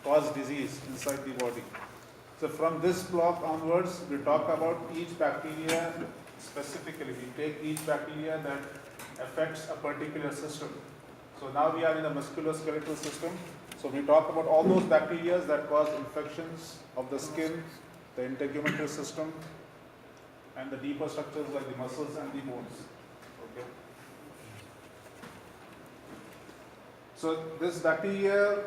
cause disease inside the body. So from this block onwards, we talk about each bacteria specifically. We take each bacteria that affects a particular system. So now we are in the musculoskeletal system. So we talk about all those bacteria that cause infections of the skin, the integumentary system, and the deeper structures like the muscles and the bones. Okay. So this bacteria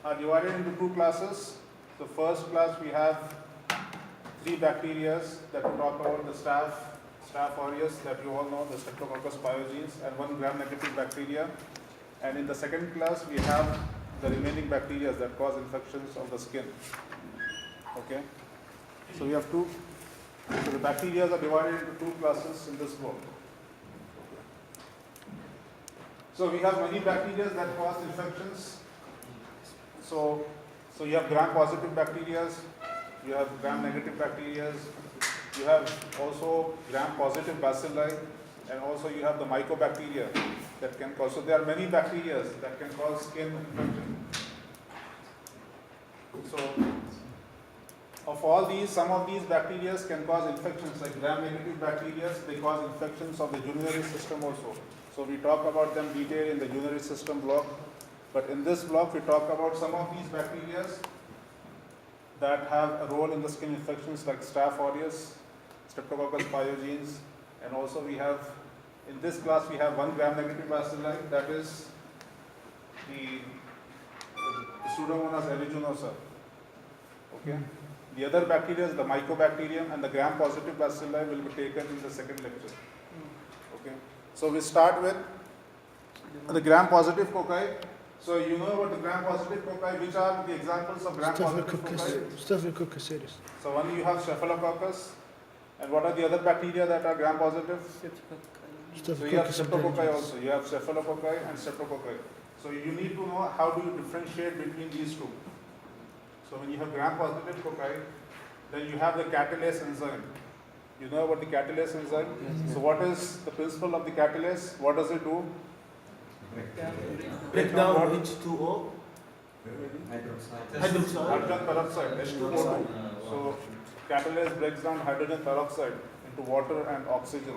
are divided into two classes. The first class we have three bacteria that we talk about: the Staph aureus that you all know, the Streptococcus pyogenes, and one gram-negative bacteria. And in the second class we have the remaining bacteria that cause infections of the skin. Okay. So we have two. So the bacteria are divided into two classes in this book. So we have many bacteria that cause infections. So you have gram-positive bacteria, you have gram-negative bacteria, you have also gram-positive bacilli, and also you have the mycobacteria that can cause. So there are many bacteria that can cause skin infection. So of all these, some of these bacteria can cause infections, like gram-negative bacteria, they cause infections of the urinary system also. So we talk about them detailed in the urinary system block. But in this block, we talk about some of these bacteria that have a role in the skin infections, like Staph aureus, Streptococcus pyogenes, and also we have, in this class, we have one gram-negative bacilli, that is the Pseudomonas aeruginosa. Okay. The other bacteria, the mycobacterium and the gram-positive bacilli, will be taken in the second lecture. Okay. So we start with the gram-positive cocci. So you know about the gram-positive cocci. Which are the examples of gram-positive cocci? Staphylococcus aureus. So one you have Staphylococcus, and what are the other bacteria that are gram-positive? So you have Streptococci also. You have Staphylococcus and Streptococci. So you need to know how do you differentiate between these two. So when you have gram-positive cocci, then you have the catalase enzyme. You know about the catalase enzyme? Yes. So what is the principle of the catalase? What does it do? Break down H2O, hydroxide. Hydrogen peroxide, H2O2. So catalase breaks down hydrogen peroxide into water and oxygen.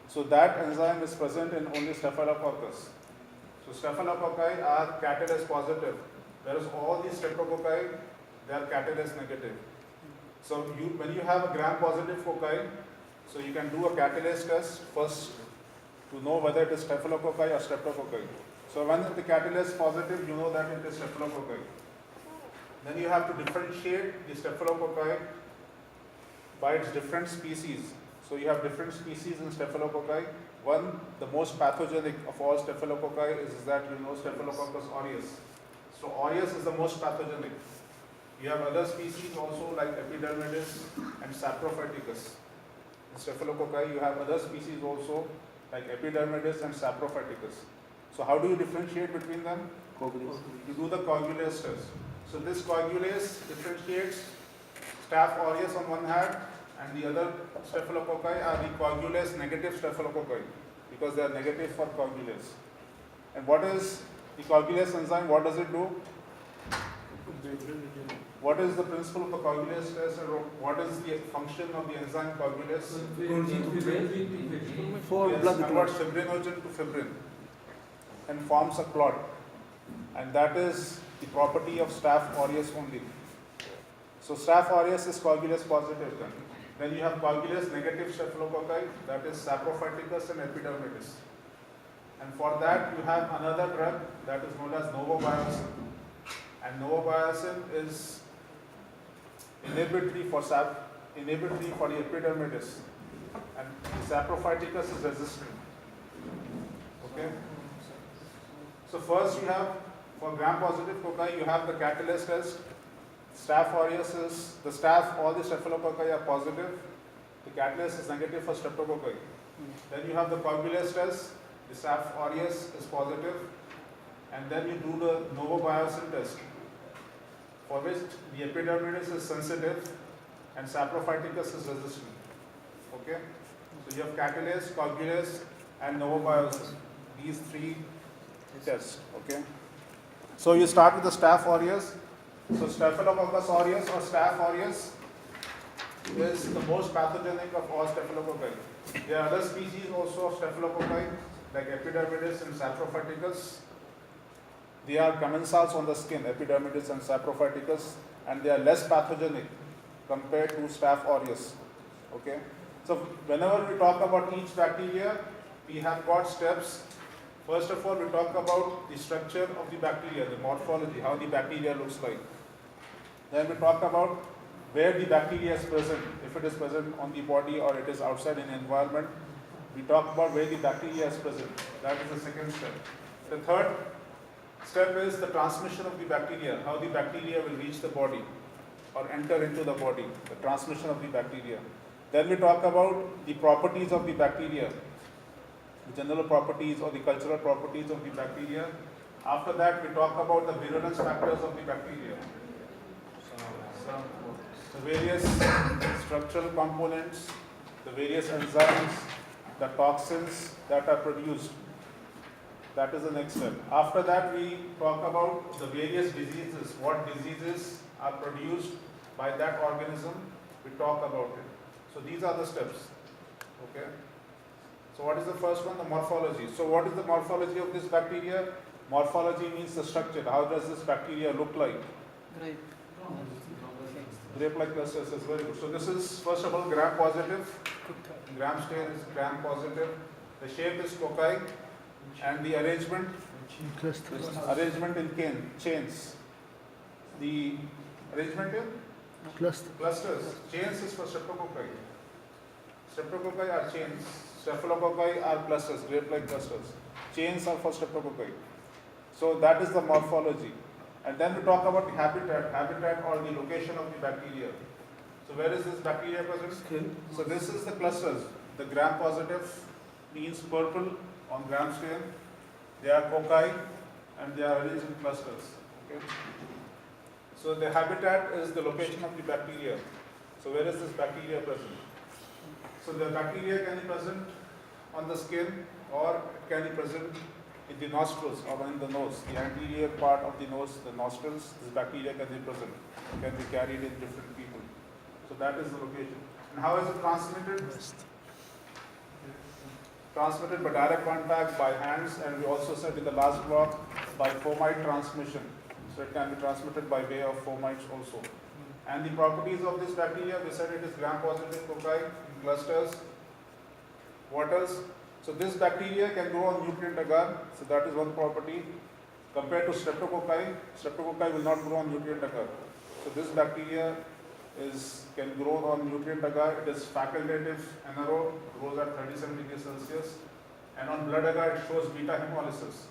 So that enzyme is present in only Staphylococcus. So Staphylococci are catalase positive, whereas all these Streptococci, they are catalase negative. So when you have a gram-positive cocci, so you can do a catalase test first to know whether it is Staphylococci or Streptococci. So when the catalase is positive, you know that it is Staphylococci. Then you have to differentiate the Staphylococci by its different species. So you have different species in Staphylococci. One, the most pathogenic of all Staphylococci is that you know Staphylococcus aureus. So aureus is the most pathogenic. You have other species also like Epidermidis and Saprophyticus. In Staphylococci, you have other species also like Epidermidis and Saprophyticus. So how do you differentiate between them? You do the coagulase test. So this coagulase differentiates Staph aureus on one hand, and the other Staphylococci are the coagulase negative Staphylococci because they are negative for coagulase. And what is the coagulase enzyme? What does it do? What is the principle of the coagulase test, and what is the function of the enzyme coagulase? Converts fibrinogen to fibrin and forms a clot, and that is the property of Staph aureus only. So Staph aureus is coagulase positive. Then you have coagulase negative Staphylococci, that is Saprophyticus and Epidermidis. And for that you have another drug that is known as novobiocin. And novobiocin is inhibitory for the Epidermidis, and Saprophyticus is resistant. Okay. So first you have, for gram-positive cocci, you have the catalase test. Staph aureus is, the Staph, all the Staphylococci are positive. The catalase is negative for Streptococci. Then you have the coagulase test. The Staph aureus is positive. And then you do the novobiocin test, for which the Epidermidis is sensitive and Saprophyticus is resistant. Okay? So you have catalase, coagulase, and novobiocin. These three tests. Okay? So you start with the Staph aureus. So Staphylococcus aureus or Staph aureus is the most pathogenic of all staphylococci. There are other species also of staphylococci like Epidermidis and Saprophyticus. They are commensals on the skin, Epidermidis and Saprophyticus, and they are less pathogenic compared to Staph aureus. Okay. So whenever we talk about each bacteria, we have got steps. First of all, we talk about the structure of the bacteria, the morphology, how the bacteria looks like. Then we talk about where the bacteria is present, if it is present on the body or it is outside in the environment. We talk about where the bacteria is present. That is the second step. The third step is the transmission of the bacteria, how the bacteria will reach the body or enter into the body, the transmission of the bacteria. Then we talk about the properties of the bacteria, the general properties or the cultural properties of the bacteria. After that, we talk about the virulence factors of the bacteria. The various structural components, the various enzymes, the toxins that are produced. That is the next step. After that, we talk about the various diseases, what diseases are produced by that organism. We talk about it. So these are the steps. Okay. So what is the first one? The morphology. So what is the morphology of this bacteria? Morphology means the structure. How does this bacteria look like? Grape-like clusters is very good. So this is first of all gram positive. Gram stain is gram positive. The shape is cocci, and the arrangement in chains. The arrangement in clusters. Chains is for streptococci. Streptococci are chains. Staphylococci are clusters, grape-like clusters. Chains are for streptococci. So that is the morphology. And then we talk about the habitat or the location of the bacteria. So where is this bacteria present? Skin. So this is the clusters. The gram positive means purple on gram stain. They are cocci and they are arranged in clusters. Okay. So the habitat is the location of the bacteria. So where is this bacteria present? So the bacteria can be present on the skin or it can be present in the nostrils or in the nose, the anterior part of the nose, the nostrils. This bacteria can be present, can be carried in different people. So that is the location. And how is it transmitted? Transmitted by direct contact, by hands, and we also said in the last block by fomite transmission. So it can be transmitted by way of fomites also. And the properties of this bacteria, we said it is gram-positive cocci in clusters. What else? So this bacteria can grow on nutrient agar. So that is one property. Compared to streptococci, streptococci will not grow on nutrient agar. So this bacteria can grow on nutrient agar. It is facultative anaerobe, grows at 37 degrees Celsius. And on blood agar, it shows beta hemolysis.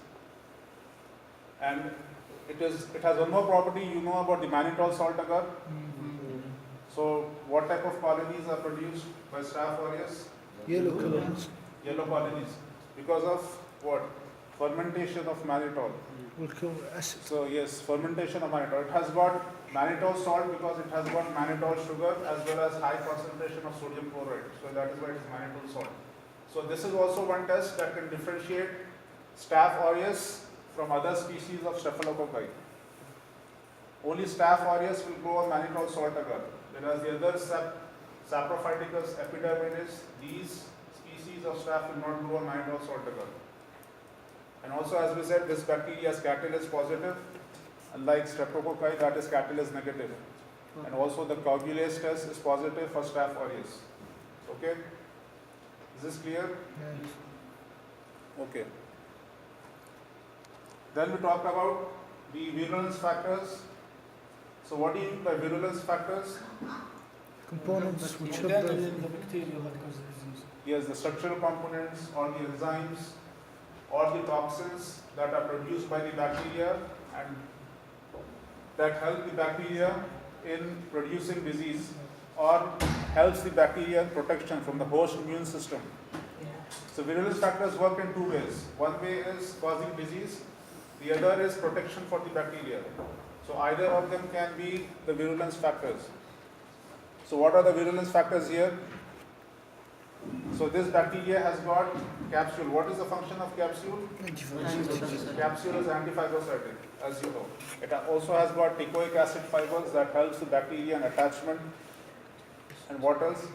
And it has one more property. You know about the mannitol salt agar. So what type of colonies are produced by Staph aureus? Yellow colonies. Yellow colonies. Because of what? Fermentation of mannitol. Acid. So yes, fermentation of mannitol. It has got mannitol salt because it has got mannitol sugar as well as high concentration of sodium chloride. So that is why it is mannitol salt. So this is also one test that can differentiate Staph aureus from other species of staphylococci. Only Staph aureus will grow on mannitol salt agar, whereas the other Saprophyticus, Epidermidis, these species of staph will not grow on mannitol salt agar. And also, as we said, this bacteria is catalase positive, unlike streptococci that is catalase negative. And also the coagulase test is positive for Staph aureus. Okay? Is this clear? Yes. Okay. Then we talk about the virulence factors. So what do you mean by virulence factors? Components which have the the bacteria that causes disease. Yes, the structural components or the enzymes or the toxins that are produced by the bacteria and that help the bacteria in producing disease or helps the bacteria in protection from the host immune system. So virulence factors work in two ways. One way is causing disease, the other is protection for the bacteria. So either of them can be the virulence factors. So what are the virulence factors here? So this bacteria has got capsule. What is the function of capsule? Antivirus. Capsule is antiphagocytic, as you know. It also has got teichoic acid fibers that helps the bacteria in attachment. And what else?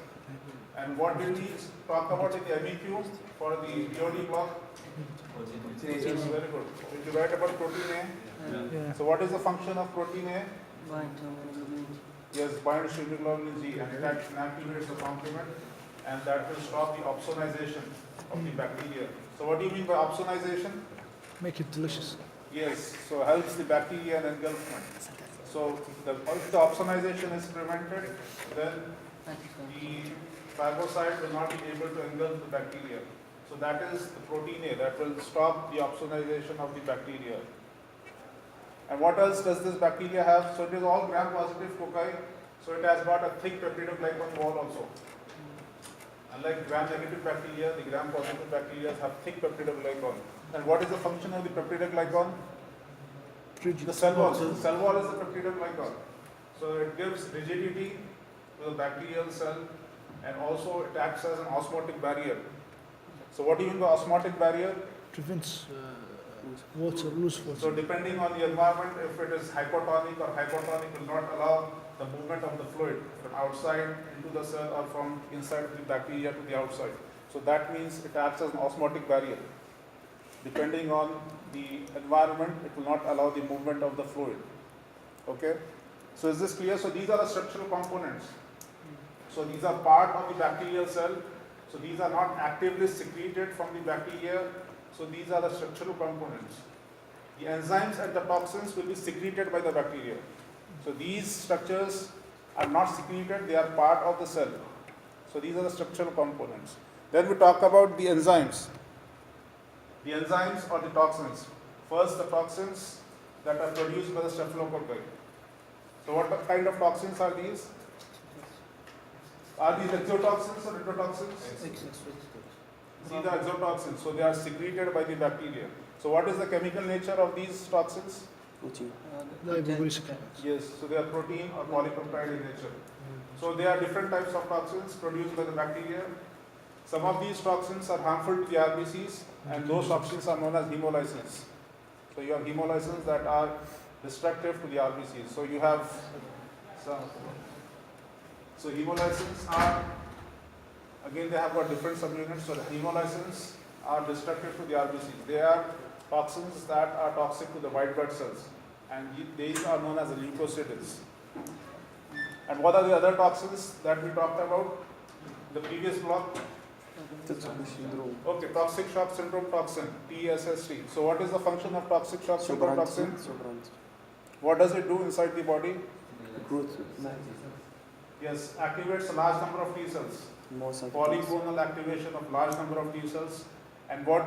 And what did we talk about in the MEQ for the BOD block? Yes, very good. Did you write about protein A? Yeah. So what is the function of protein A? Bind to hemoglobin. Yes, binds to hemoglobin G and it activates the complement, and that will stop the opsonization of the bacteria. So what do you mean by opsonization? Make it delicious. Yes, so helps the bacteria in engulfment. So if the opsonization is prevented, then the phagocyte will not be able to engulf the bacteria. So that is the protein A that will stop the opsonization of the bacteria. And what else does this bacteria have? So it is all gram-positive cocci. So it has got a thick peptidoglycan wall also. Unlike gram-negative bacteria, the gram-positive bacteria have thick peptidoglycan. And what is the function of the peptidoglycan? Rigid. The cell wall. The cell wall is the peptidoglycan. So it gives rigidity to the bacterial cell, and also it acts as an osmotic barrier. So what do you mean by osmotic barrier? Prevents water, loose So water. depending on the environment, if it is hypotonic or hypotonic will not allow the movement of the fluid from outside into the cell or from inside the bacteria to the outside. So that means it acts as an osmotic barrier. Depending on the environment, it will not allow the movement of the fluid. Okay? So is this clear? So these are the structural components. So these are part of the bacterial cell. So these are not actively secreted from the bacteria. So these are the structural components. The enzymes and the toxins will be secreted by the bacteria. So these structures are not secreted, they are part of the cell. So these are the structural components. Then we talk about the enzymes. The enzymes or the toxins. First, the toxins that are produced by the staphylococci. So what kind of toxins are these? Are these exotoxins or endotoxins? These are exotoxins, so they are secreted by the bacteria. So what is the chemical nature of these toxins? No, everybody's okay. Yes, so they are protein or polypeptide in nature. So there are different types of toxins produced by the bacteria. Some of these toxins are harmful to the RBCs, and those toxins are known as hemolysins. So you have hemolysins that are destructive to the RBCs. So you have some. So hemolysins are, again they have got different subunits. So the hemolysins are destructive to the RBCs. They are toxins that are toxic to the white blood cells, and these are known as the leukocytes. And what are the other toxins that we talked about? The previous block? Okay, toxic shock syndrome toxin, TSST. So what is the function of toxic shock syndrome toxin? What does it do inside the body? Yes, activates a large number of T cells. Polyclonal activation of large number of T cells. And what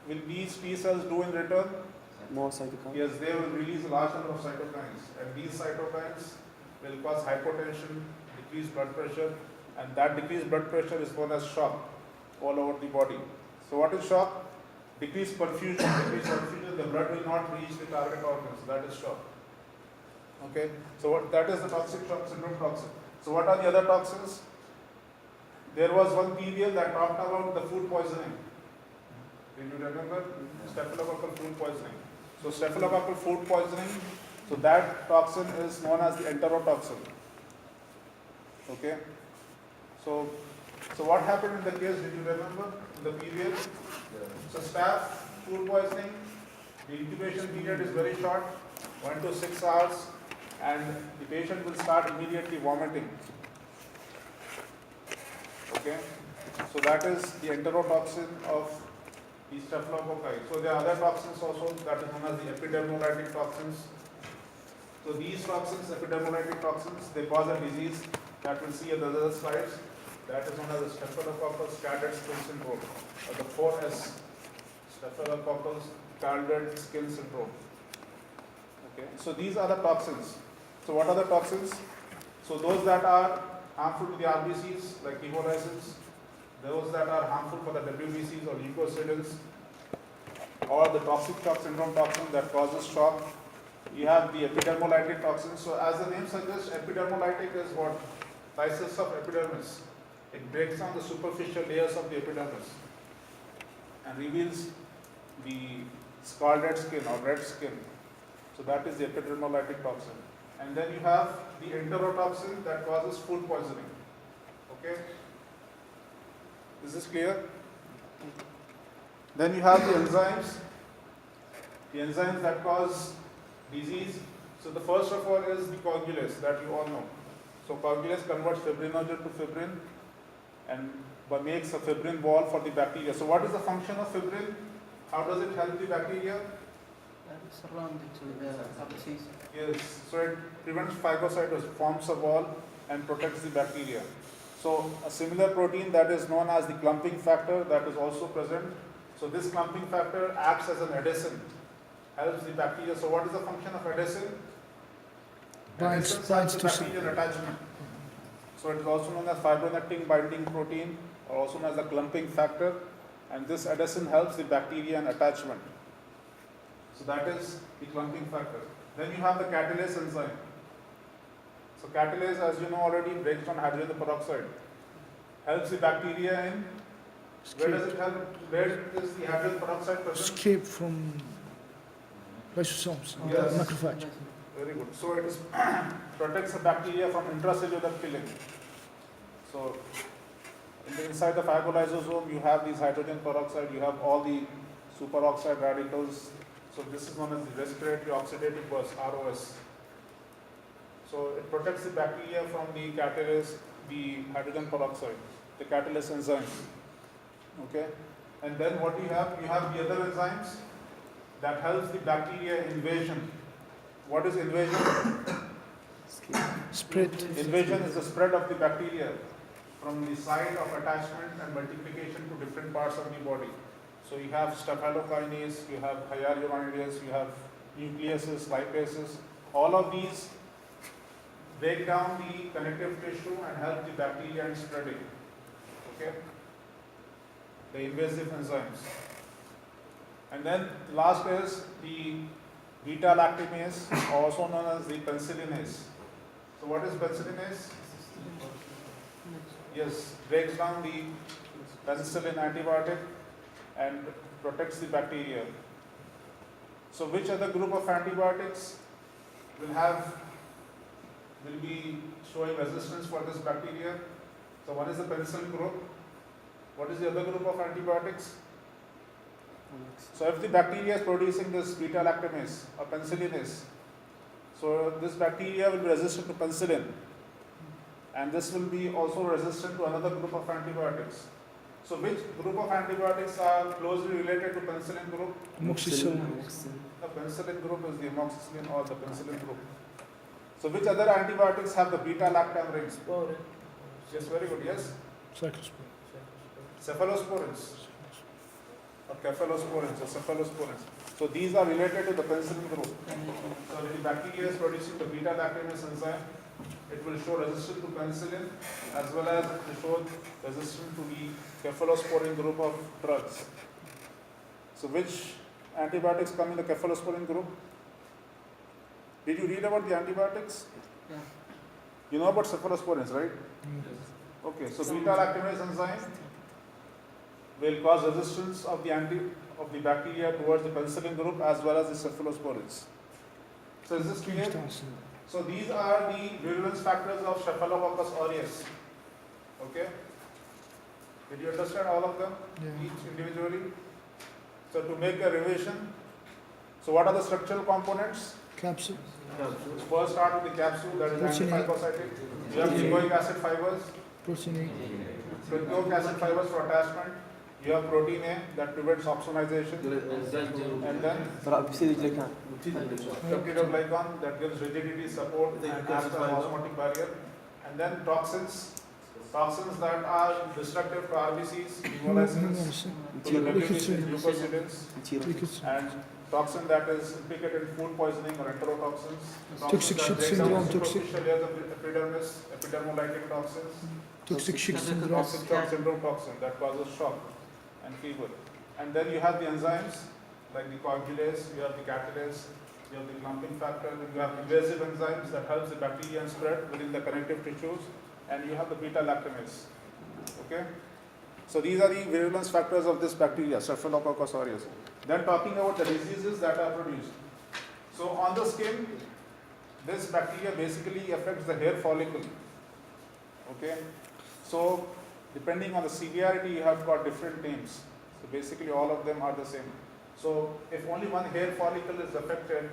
will these T cells do in return? More cytokines. Yes, they will release a large number of cytokines. And these cytokines will cause hypotension, decreased blood pressure, and that decreased blood pressure is known as shock all over the body. So what is shock? Decreased perfusion. Decreased perfusion, the blood will not reach the target organs. That is shock. Okay, so that is the toxic shock syndrome toxin. So what are the other toxins? There was one period that talked about the food poisoning. Did you remember? Staphylococcal food poisoning. So staphylococcal food poisoning, so that toxin is known as the enterotoxin. Okay. So what happened in the case, did you remember, in the period? So staph food poisoning, the incubation period is very short, 1 to 6 hours, and the patient will start immediately vomiting. Okay. So that is the enterotoxin of the staphylococci. So there are other toxins also that is known as the epidermolytic toxins. So these toxins, epidermolytic toxins, they cause a disease that we'll see in the other slides. That is known as the staphylococcal scalded skin syndrome, or the 4S, staphylococcal scalded skin syndrome. Okay. So these are the toxins. So what are the toxins? So those that are harmful to the RBCs, like hemolysins, those that are harmful for the WBCs or leukocytes, or the toxic shock syndrome toxin that causes shock. You have the epidermolytic toxins. So as the name suggests, epidermolytic is what? Lysis of epidermis. It breaks down the superficial layers of the epidermis and reveals the scalded skin or red skin. So that is the epidermolytic toxin. And then you have the enterotoxin that causes food poisoning. Okay? Is this clear? Then you have the enzymes that cause disease. So the first of all is the coagulase that you all know. So coagulase converts fibrinogen to fibrin and makes a fibrin wall for the bacteria. So what is the function of fibrin? How does it help the bacteria? Surrounded with the abscess. Yes, so it prevents phagocytosis, forms a wall and protects the bacteria. So a similar protein that is known as the clumping factor that is also present. So this clumping factor acts as an adhesant, helps the bacteria. So what is the function of adhesant? Binds Adhesant to helps the bacterial attachment. So it is also known as fibronectin binding protein or also known as the clumping factor, and this adhesant helps the bacteria in attachment. So that is the clumping factor. Then you have the catalase enzyme. So catalase, as you know already, breaks down hydrogen peroxide. Helps the bacteria in, where does it help? Where is the hydrogen peroxide present? escape from lysosomes, Yes. macrophage. Very good. So it is protects the bacteria from intracellular killing. So inside the phagolysosome, you have these hydrogen peroxide, you have all the superoxide radicals. So this is known as the respiratory oxidative burst, ROS. So it protects the bacteria from the catalase, the hydrogen peroxide, the catalase enzyme. Okay. And then what you have the other enzymes that helps the bacteria invasion. What is invasion? Spread. Invasion is the spread of the bacteria from the site of attachment and multiplication to different parts of the body. So you have staphylokinase, you have hyaluronidase, you have nucleases, lipases. All of these break down the connective tissue and help the bacteria in spreading. Okay? The invasive enzymes. And then last is the beta-lactamase, also known as the penicillinase. So what is penicillinase? Yes, breaks down the penicillin antibiotic and protects the bacteria. So which other group of antibiotics will be showing resistance for this bacteria? So one is the penicillin group. What is the other group of antibiotics? So if the bacteria is producing this beta-lactamase or penicillinase, so this bacteria will be resistant to penicillin, and this will be also resistant to another group of antibiotics. So which group of antibiotics are closely related to penicillin group? Amoxicillin. The penicillin group is the amoxicillin or the penicillin group. So which other antibiotics have the beta-lactam rings? Yes, very good. Yes, Cyclosporin. cephalosporins or cephalosporins or cephalosporins. So these are related to the penicillin group. So if the bacteria is producing the beta-lactamase enzyme, it will show resistance to penicillin as well as it will show resistance to the cephalosporin group of drugs. So which antibiotics come in the cephalosporin group? Did you read about the antibiotics? Yeah. You know about cephalosporins, right? Okay, so beta-lactamase enzyme will cause resistance of the bacteria towards the penicillin group as well as the cephalosporins. So is this clear? So these are the virulence factors of Staphylococcus aureus. Okay? Did you understand all of them? Yeah. Each individually? So to make a revision, so what are the structural components? Capsule. First start with the capsule, that is Protein. antiphagocytic. You have nucleic acid fibers, Protein fructose acid fibers for attachment. You have protein A that prevents opsonization. And then peptidoglycan that gives rigidity, support, and acts as an osmotic barrier. And then toxins that are destructive to RBCs, hemolysis, to the replication glucosidins, and toxin that is implicated in food poisoning or enterotoxins. Toxic Toxins shock that break down syndrome, the toxic- superficial layers of the epidermis, epidermolytic toxins. Toxic shock syndrome. Toxic shock syndrome toxin that causes shock and fever. And then you have the enzymes like the coagulase, you have the catalase, you have the clumping factor, you have invasive enzymes that helps the bacteria spread within the connective tissues, and you have the beta-lactamase. Okay. So these are the virulence factors of this bacteria, Staphylococcus aureus. Then talking about the diseases that are produced. So on the skin, this bacteria basically affects the hair follicle. Okay. So depending on the severity, you have got different names. So basically all of them are the same. So if only one hair follicle is affected,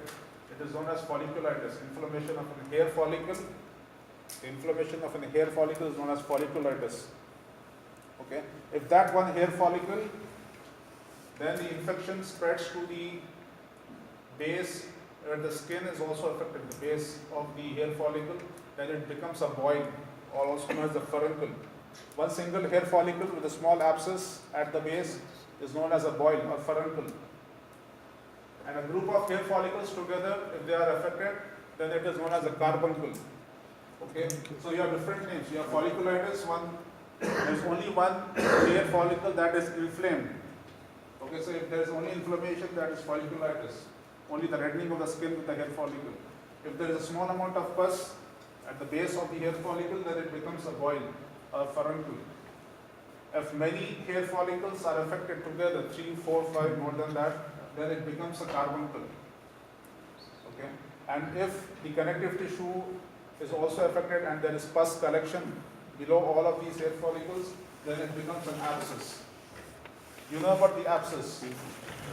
it is known as folliculitis, inflammation of a hair follicle. The inflammation of a hair follicle is known as folliculitis. Okay. If that one hair follicle, then the infection spreads to the base where the skin is also affected, the base of the hair follicle, then it becomes a boil, or also known as the furuncle. One single hair follicle with a small abscess at the base is known as a boil or furuncle. And a group of hair follicles together, if they are affected, then it is known as a carbuncle. Okay, so you have different names. You have folliculitis, there is only one hair follicle that is inflamed. Okay, so if there is only inflammation, that is folliculitis. Only the reddening of the skin with the hair follicle. If there is a small amount of pus at the base of the hair follicle, then it becomes a boil, a furuncle. If many hair follicles are affected together, 3, 4, 5, more than that, then it becomes a carbuncle. Okay, and if the connective tissue is also affected and there is pus collection below all of these hair follicles, then it becomes an abscess. You know about the abscess,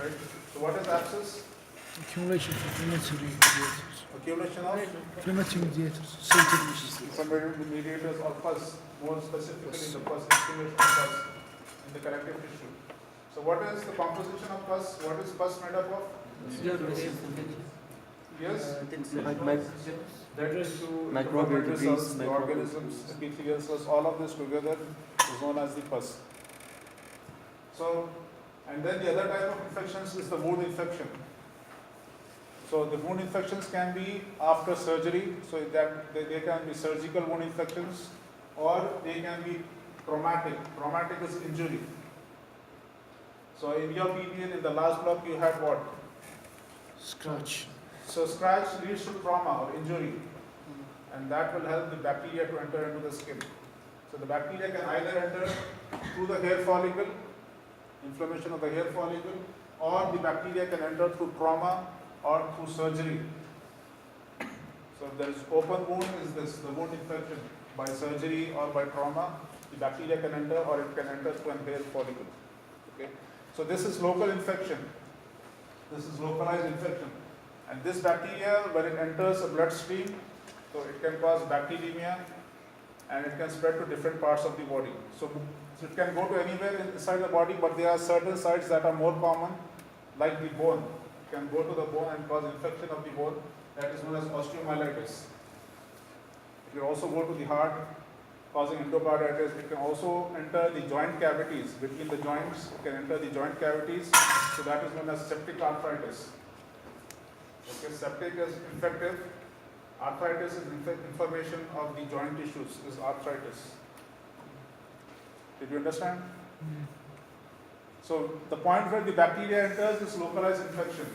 right? So what is abscess? Accumulation of inflammatory mediators. Accumulation of Inflammatory mediators. Symptoms. inflammatory mediators or pus, more specifically the pus, accumulation of pus in the connective tissue. So what is the composition of pus? What is pus made up of? Yes? Dead tissue, Microbial the debris, cells, the organisms, epithelial cells, all of this together is known as the pus. So, and then the other type of infections is the wound infection. So the wound infections can be after surgery, so that they can be surgical wound infections, or they can be traumatic. Traumatic is injury. So in your PPN in the last block you had what? Scratch. So scratch leads to trauma or injury, and that will help the bacteria to enter into the skin. So the bacteria can either enter through the hair follicle, inflammation of the hair follicle, or the bacteria can enter through trauma or through surgery. So if there is open wound, is this the wound infection by surgery or by trauma, the bacteria can enter, or it can enter through an hair follicle. Okay. So this is local infection. This is localized infection. And this bacteria, when it enters a bloodstream, so it can cause bacteremia, and it can spread to different parts of the body. So it can go to anywhere inside the body, but there are certain sites that are more common, like the bone. It can go to the bone and cause infection of the bone. That is known as osteomyelitis. It can also go to the heart, causing endocarditis. It can also enter the joint cavities. Between the joints, it can enter the joint cavities. So that is known as septic arthritis. Okay, septic is infective. Arthritis is inflammation of the joint tissues, is arthritis. Did you understand? So the point where the bacteria enters is localized infection.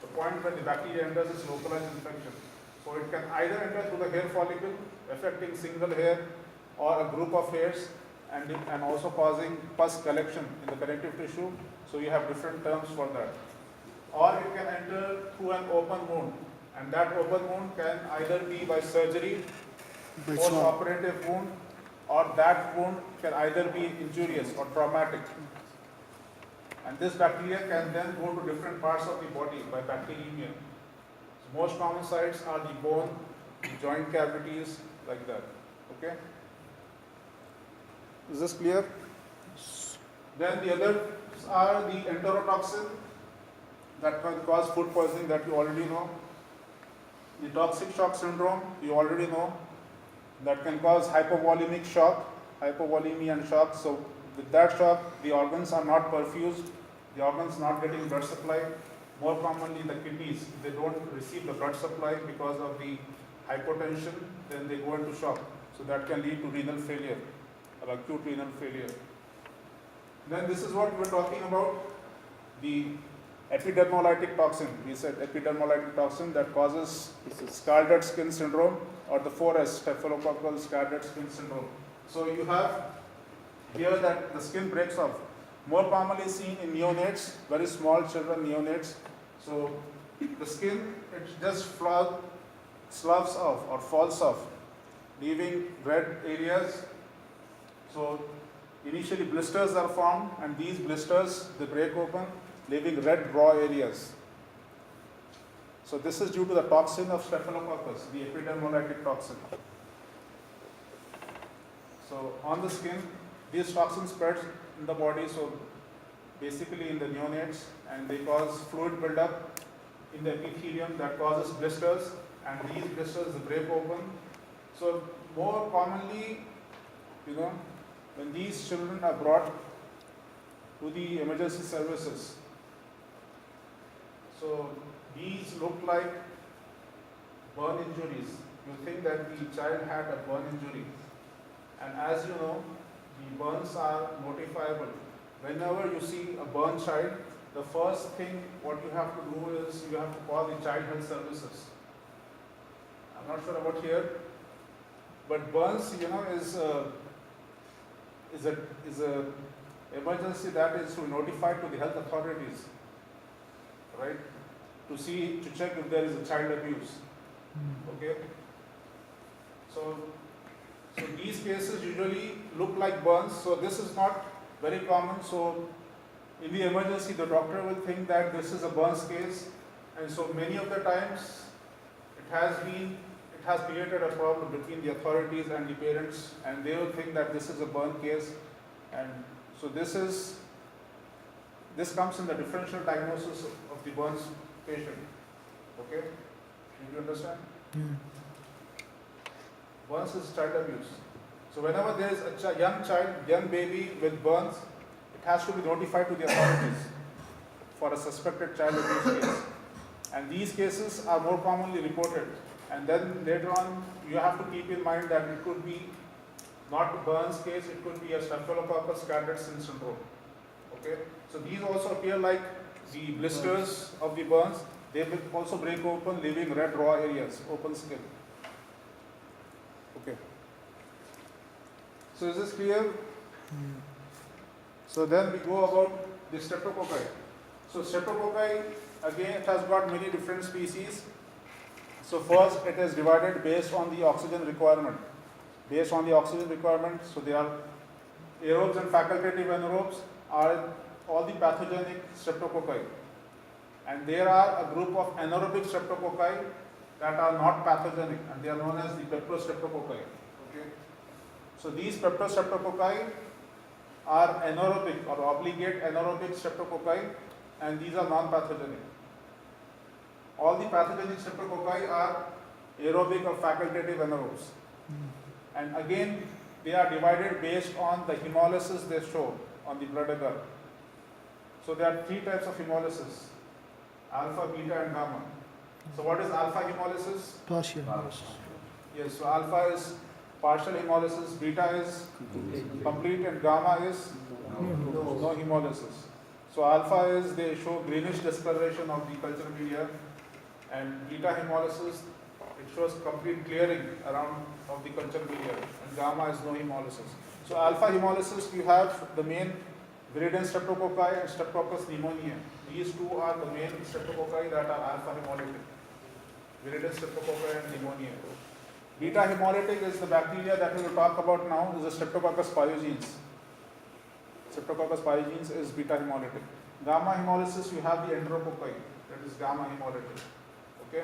The point where the bacteria enters is localized infection. So it can either enter through the hair follicle, affecting single hair or a group of hairs, and also causing pus collection in the connective tissue. So you have different terms for that. Or it can enter through an open wound, and that open wound can either be by surgery, post-operative wound, or that wound can either be injurious or traumatic. And this bacteria can then go to different parts of the body by bacteremia. So most common sites are the bone, the joint cavities, like that. Okay? Is this clear? Then the others are the enterotoxin that can cause food poisoning, that you already know. The toxic shock syndrome, you already know, that can cause hypovolemic shock, hypovolemia and shock. So with that shock, the organs are not perfused, the organs not getting blood supply. More commonly the kidneys, they don't receive the blood supply because of the hypotension, then they go into shock. So that can lead to renal failure or acute renal failure. Then this is what we're talking about, the epidermolytic toxin. We said epidermolytic toxin that causes scalded skin syndrome, or the 4S, staphylococcal scalded skin syndrome. So you have here that the skin breaks off. More commonly seen in neonates, very small children, neonates. So the skin, it just sloughs off or falls off, leaving red areas. So initially blisters are formed, and these blisters, they break open, leaving red raw areas. So this is due to the toxin of Staphylococcus, the epidermolytic toxin. So on the skin, these toxins spread in the body, so basically in the neonates, and they cause fluid buildup in the epithelium that causes blisters, and these blisters break open. So more commonly, when these children are brought to the emergency services, so these look like burn injuries. You think that the child had a burn injury, and as you know, the burns are notifiable. Whenever you see a burn child, the first thing what you have to do is you have to call the child health services. I'm not sure about here, but burns, is a emergency that is to be notified to the health authorities, right? To check if there is a child abuse. Okay. So these cases usually look like burns. So this is not very common. So in the emergency, the doctor will think that this is a burns case, and so many of the times it has created a problem between the authorities and the parents, and they will think that this is a burn case, and so this comes in the differential diagnosis of the burns patient. Okay, did you understand? Yeah. Burns is child abuse. So whenever there is a young baby with burns, it has to be notified to the authorities for a suspected child abuse case. And these cases are more commonly reported. And then later on, you have to keep in mind that it could be not a burns case, it could be a Staphylococcus cadets syndrome. Okay? So these also appear like the blisters of the burns. They will also break open, leaving red raw areas, open skin. Okay. So is this clear? So then we go about the streptococci. So streptococci, again, it has got many different species. So first, it is divided based on the oxygen requirement. Based on the oxygen requirement, so there are aerobes and facultative anaerobes are all the pathogenic streptococci. And there are a group of anaerobic streptococci that are not pathogenic, and they are known as the peptostreptococci. Okay. So these peptostreptococci are anaerobic or obligate anaerobic streptococci, and these are non-pathogenic. All the pathogenic streptococci are aerobic or facultative anaerobes. And again, they are divided based on the hemolysis they show on the blood agar. So there are three types of hemolysis: alpha, beta, and gamma. So what is alpha hemolysis? Partial hemolysis. Yes, so alpha is partial hemolysis, beta is complete, and gamma is no hemolysis. So alpha is, they show greenish discoloration of the culture media, and beta hemolysis, it shows complete clearing around of the culture media, and gamma is no hemolysis. So alpha hemolysis, you have the main Viridin streptococci and Streptococcus pneumoniae. These two are the main streptococci that are alpha hemolytic. Viridin streptococci and pneumonia. Beta hemolytic is the bacteria that we will talk about now, is the Streptococcus pyogenes. Streptococcus pyogenes is beta hemolytic. Gamma hemolysis, you have the enterococci, that is gamma hemolytic. Okay.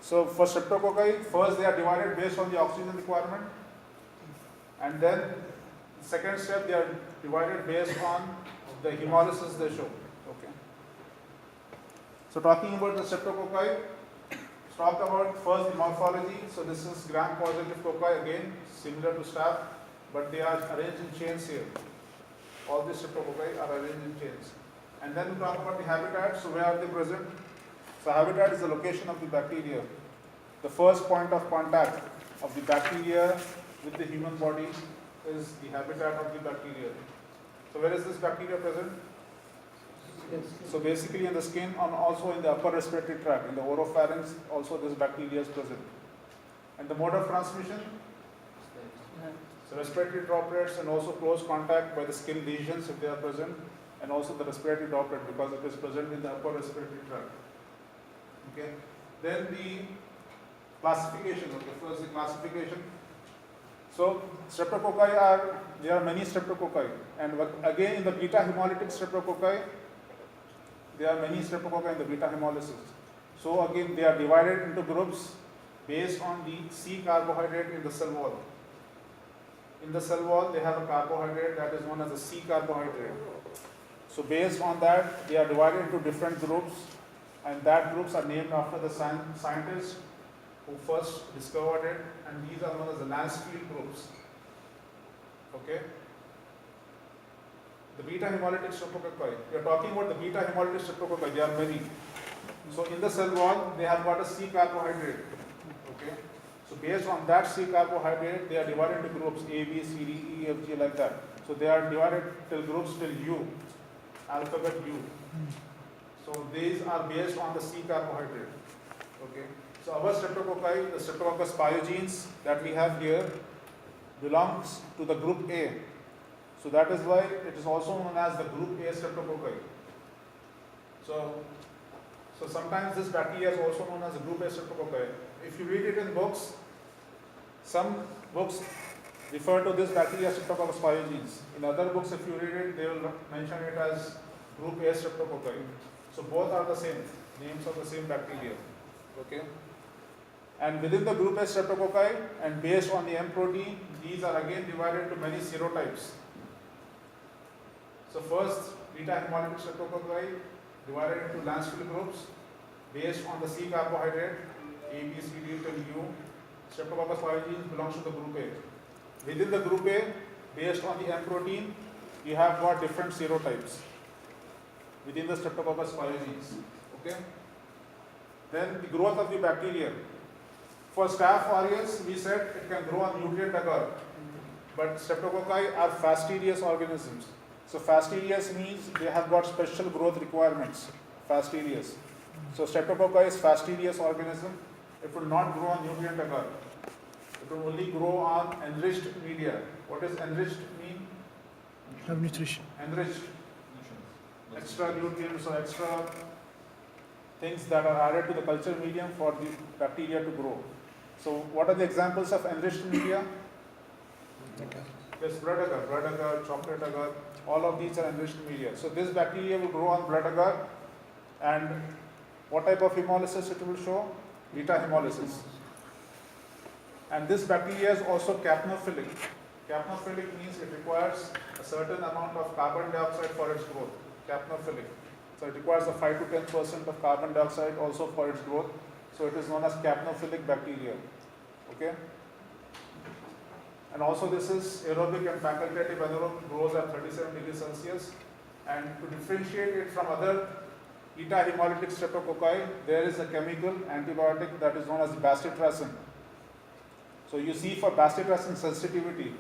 So for streptococci, first they are divided based on the oxygen requirement, and then the second step they are divided based on the hemolysis they show. Okay. So talking about the streptococci, let's talk about first the morphology. So this is gram-positive cocci, again similar to staph, but they are arranged in chains here. All these streptococci are arranged in chains. And then we talk about the habitat. So where are they present? So habitat is the location of the bacteria. The first point of contact of the bacteria with the human body is the habitat of the bacteria. So where is this bacteria present? So basically in the skin and also in the upper respiratory tract, in the oropharynx, also this bacteria is present. And the mode of transmission? So respiratory droplets and also close contact by the skin lesions if they are present, and also the respiratory droplet because it is present in the upper respiratory tract. Okay. Then the classification. Okay, first the classification. So streptococci there are many streptococci, and again in the beta hemolytic streptococci, there are many streptococci in the beta hemolysis. So again they are divided into groups based on the C carbohydrate in the cell wall. In the cell wall they have a carbohydrate that is known as the C carbohydrate. So based on that they are divided into different groups, and that groups are named after the scientists who first discovered it, and these are known as the Lansfield groups. Okay. The beta hemolytic streptococci. We are talking about the beta hemolytic streptococci. There are many. So in the cell wall, they have got a C carbohydrate. Okay. So based on that C carbohydrate, they are divided into groups A, B, C, D, E, F, G, like that. So they are divided till groups till U, alphabet U. So these are based on the C carbohydrate. Okay. So our streptococci, the Streptococcus pyogenes that we have here, belongs to the group A. So that is why it is also known as the group A streptococci. So sometimes this bacteria is also known as the group A streptococci. If you read it in books, some books refer to this bacteria Streptococcus pyogenes. In other books, if you read it, they will mention it as group A streptococci. So both are the same, names of the same bacteria. Okay. And within the group A streptococci, and based on the M protein, these are again divided into many serotypes. So first, beta hemolytic streptococci divided into Lansfield groups based on the C carbohydrate, A, B, C, D till U. Streptococcus pyogenes belongs to the group A. Within the group A, based on the M protein, you have got different serotypes within the Streptococcus pyogenes. Okay. Then the growth of the bacteria. For Staph aureus, we said it can grow on nutrient agar, but streptococci are fastidious organisms. So fastidious means they have got special growth requirements. Fastidious. So streptococci is fastidious organism. It will not grow on nutrient agar. It will only grow on enriched media. What does enriched mean? Have nutrition. Enriched. Extra nutrients or extra things that are added to the culture medium for the bacteria to grow. So what are the examples of enriched media? Yes, blood agar, chocolate agar, all of these are enriched media. So this bacteria will grow on blood agar, and what type of hemolysis it will show? Beta hemolysis. And this bacteria is also capnophilic. Capnophilic means it requires a certain amount of carbon dioxide for its growth. Capnophilic. So it requires a 5 to 10% of carbon dioxide also for its growth. So it is known as capnophilic bacteria. Okay. And also this is aerobic and facultative anaerobe, grows at 37 degrees Celsius. And to differentiate it from other beta hemolytic streptococci, there is a chemical antibiotic that is known as bacitracin. So you see for bacitracin sensitivity.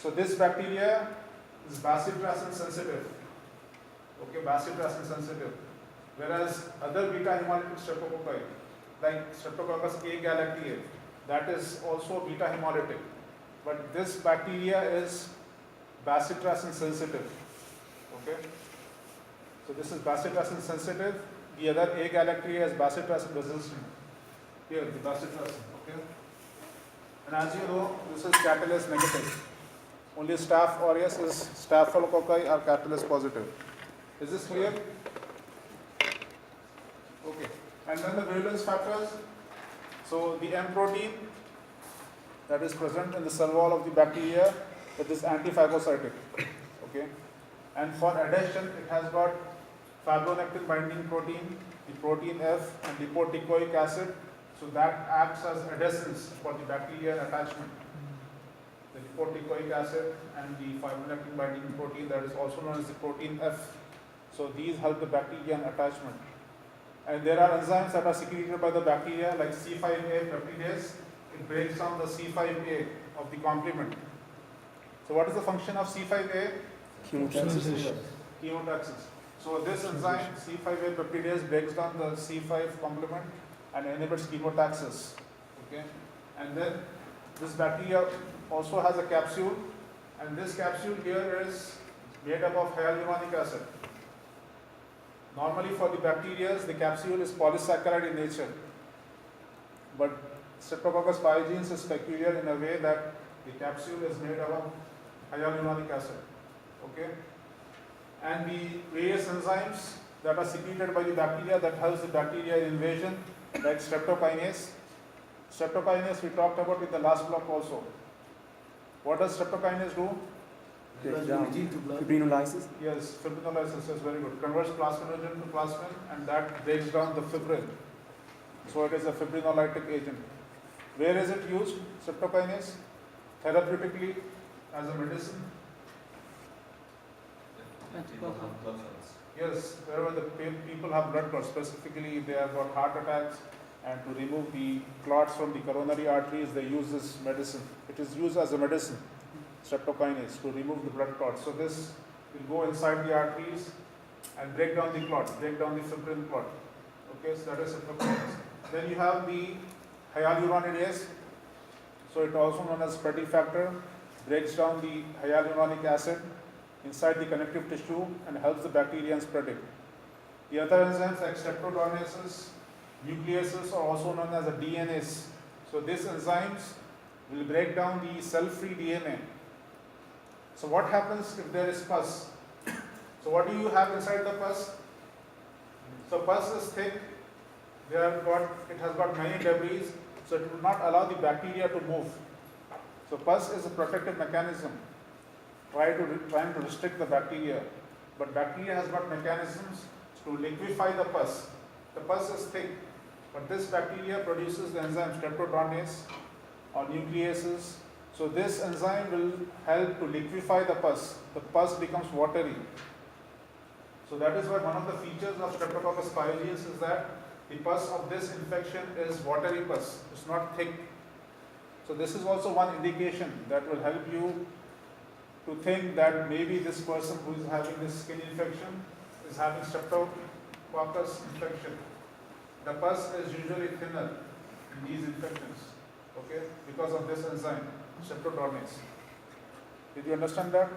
So this bacteria is bacitracin sensitive. Okay, bacitracin sensitive. Whereas other beta hemolytic streptococci, like Streptococcus agalactiae, that is also beta hemolytic. But this bacteria is bacitracin sensitive. Okay. So this is bacitracin sensitive. The other agalactiae is bacitracin resistant. Here, the bacitracin. Okay. And as you know, this is catalase negative. Only Staph aureus is Staphylococci are catalase positive. Is this clear? Okay. And then the virulence factors. So the M protein that is present in the cell wall of the bacteria, it is antiphagocytic. Okay. And for adhesion, it has got fibronectin binding protein, the protein F, and lipotecoic acid. So that acts as adhesins for the bacterial attachment. The lipotecoic acid and the fibronectin binding protein, that is also known as the protein F. So these help the bacteria in attachment. And there are enzymes that are secreted by the bacteria like C5a peptidase. It breaks down the C5a of the complement. So what is the function of C5a? Chemotaxis. Chemotaxis. So this enzyme C5a peptidase breaks down the C5 complement and inhibits chemotaxis. Okay. And then This bacteria also has a capsule, and this capsule here is made up of hyaluronic acid. Normally for the bacteria, the capsule is polysaccharide in nature, but Streptococcus pyogenes is peculiar in a way that the capsule is made up of hyaluronic acid. Okay? And the various enzymes that are secreted by the bacteria that helps the bacteria in invasion, like streptokinase. Streptokinase we talked about in the last block also. What does streptokinase do? Break down fibrinolysis. Yes, fibrinolysis is very good. Converts plasminogen to plasmin, and that breaks down the fibrin. So it is a fibrinolytic agent. Where is it used? Streptokinase? Therapeutically, as a medicine? Yes, wherever the people have blood clots, specifically if they have got heart attacks, and to remove the clots from the coronary arteries, they use this medicine. It is used as a medicine, streptokinase, to remove the blood clots. So this will go inside the arteries and break down the clot, break down the fibrin clot. Okay, so that is streptokinase. Then you have the hyaluronidase. So it also known as Pretty factor, breaks down the hyaluronic acid inside the connective tissue and helps the bacteria in spreading. The other enzymes like streptodonases, nucleases are also known as the DNase. So these enzymes will break down the cell-free DNA. So what happens if there is pus? So what do you have inside the pus? So pus is thick, it has got many debris, so it will not allow the bacteria to move. So pus is a protective mechanism, trying to restrict the bacteria. But bacteria has got mechanisms to liquefy the pus. The pus is thick, but this bacteria produces the enzyme streptokinase or nucleases. So this enzyme will help to liquefy the pus. The pus becomes watery. So that is why one of the features of Streptococcus pyogenes is that the pus of this infection is watery pus. It's not thick. So this is also one indication that will help you to think that maybe this person who is having this skin infection is having Streptococcus infection. The pus is usually thinner in these infections, okay, because of this enzyme, streptokinase. Did you understand that?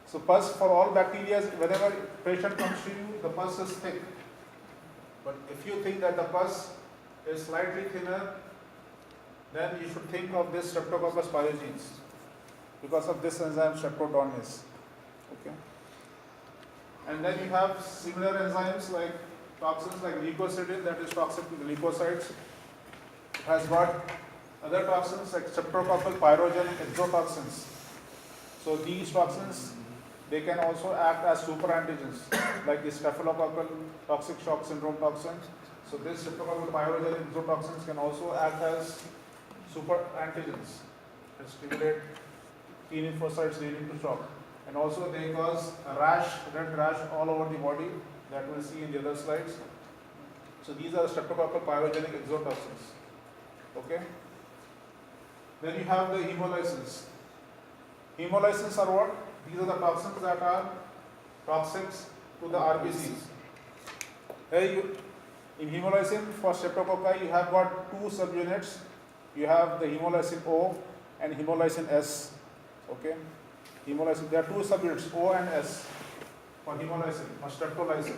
So pus for all bacteria, whenever patient comes to you, the pus is thick. But if you think that the pus is slightly thinner, then you should think of this Streptococcus pyogenes because of this enzyme streptokinase. Okay. And then you have similar enzymes like toxins like leukocidin, that is toxic to the leukocytes. It has got other toxins like streptococcal pyrogenic exotoxins. So these toxins, they can also act as superantigens like the staphylococcal toxic shock syndrome toxins. So this streptococcal pyrogenic exotoxins can also act as superantigens and stimulate T lymphocytes leading to shock. And also they cause a rash, red rash all over the body that we'll see in the other slides. So these are streptococcal pyrogenic exotoxins. Okay. Then you have the hemolysis. Hemolysis are what? These are the toxins that are toxic to the RBCs. Here in hemolysin for streptococci, you have got two subunits. You have the hemolysin O and hemolysin S. Okay. Hemolysin, there are two subunits, O and S, for hemolysin or streptolysin.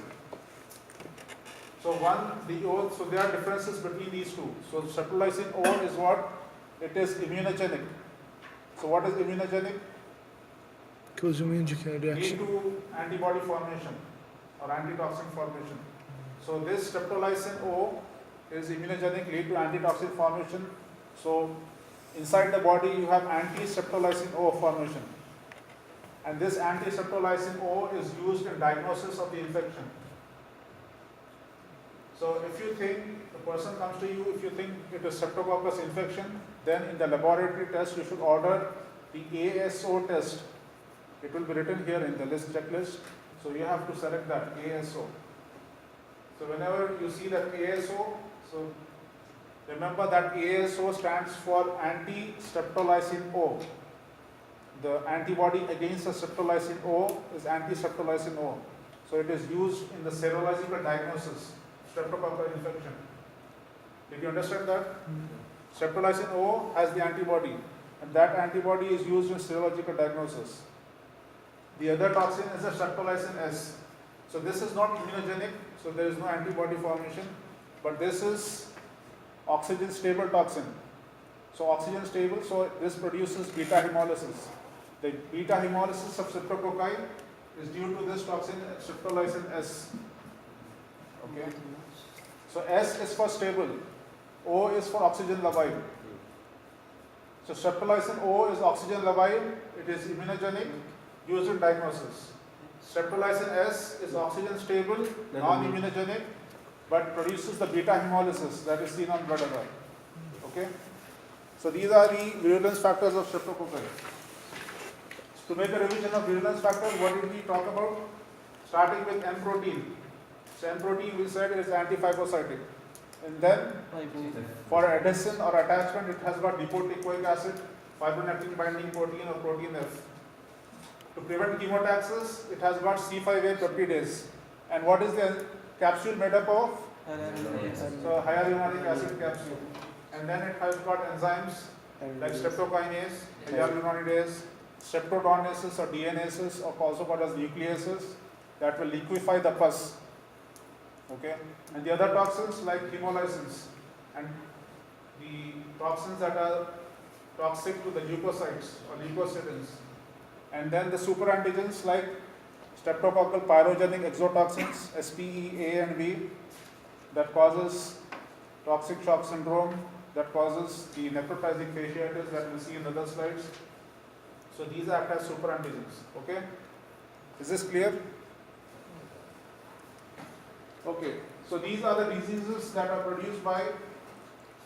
So so there are differences between these two. So streptolysin O is what? It is immunogenic. So what is immunogenic? Cause immunogenic Lead reaction. to antibody formation or antitoxin formation. So this streptolysin O is immunogenic, lead to antitoxin formation. So inside the body you have anti-streptolysin O formation. And this anti-streptolysin O is used in diagnosis of the infection. So if you think, the person comes to you, if you think it is streptococcus infection, then in the laboratory test you should order the ASO test. It will be written here in the list checklist. So you have to select that ASO. So whenever you see that ASO, so remember that ASO stands for anti-streptolysin O. The antibody against the streptolysin O is anti-streptolysin O. So it is used in the serological diagnosis, streptococcal infection. Did you understand that? Streptolysin O has the antibody, and that antibody is used in serological diagnosis. The other toxin is the streptolysin S. So this is not immunogenic, so there is no antibody formation, but this is oxygen stable toxin. So oxygen stable, so this produces beta hemolysis. The beta hemolysis of streptococci is due to this toxin streptolysin S. Okay. So S is for stable, O is for oxygen labile. So streptolysin O is oxygen labile, it is immunogenic, used in diagnosis. Streptolysin S is oxygen stable, non-immunogenic, but produces the beta hemolysis that is seen on blood agar. Okay? So these are the virulence factors of streptococci. To make a revision of virulence factors, what did we talk about? Starting with M protein. So M protein we said is anti-phagocytic. And then for adhesion or attachment, it has got lipoic acid, fibronectin binding protein or protein F. To prevent chemotaxis, it has got C5A peptidase. And what is the capsule made up of? So hyaluronic acid capsule. And then it has got enzymes like streptokinase, hyaluronidase, streptodonases or DNases, or also called as nucleases, that will liquefy the pus. Okay, and the other toxins like hemolysins and the toxins that are toxic to the leukocytes or leukocytins, and then the superantigens like streptococcal pyrogenic exotoxins SPE A and B that causes toxic shock syndrome, that causes the necrotizing fasciitis that we'll see in other slides. So these act as superantigens. Okay, is this clear? Okay, so these are the diseases that are produced by